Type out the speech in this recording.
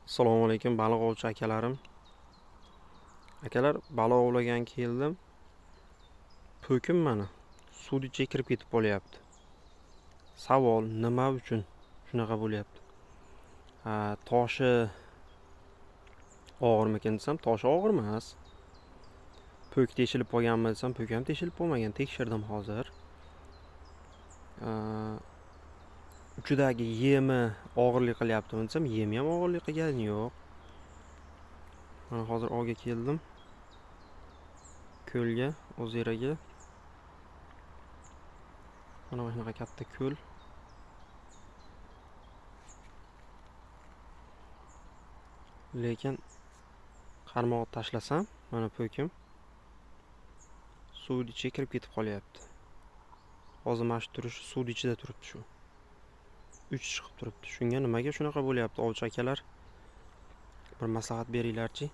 Assalomu alaykum baliq ovchi akalarim. Akalar, baliq ovlagan keldim. Po'kim mana suvni ichiga kirib ketib qolyapti. Savol, nima uchun shunaqa bo'lyapti? Toshi og'irmikan desam, toshi og'ir emas. Po'k teshilib qolganmi desam, po'k ham teshilib qolmagan. Tekshirdim hozir. Uchidagi yemi og'irlik qilyaptimi desam, yemi ham og'irlik qilgani yo'q. Mana hozir olga keldim. Ko'lga, o'zeraga. Mana shunaqa katta ko'l. Lekin qarmoq tashlasam, mana po'kim suvni ichiga kirib ketib qolyapti. Hozir mana shu turishi suvni ichida turibdi shu. 3 chiqib turibdi. Shunga nimaga shunaqa bo'lyapti ovchi akalar? Bir maslahat beringlarchi.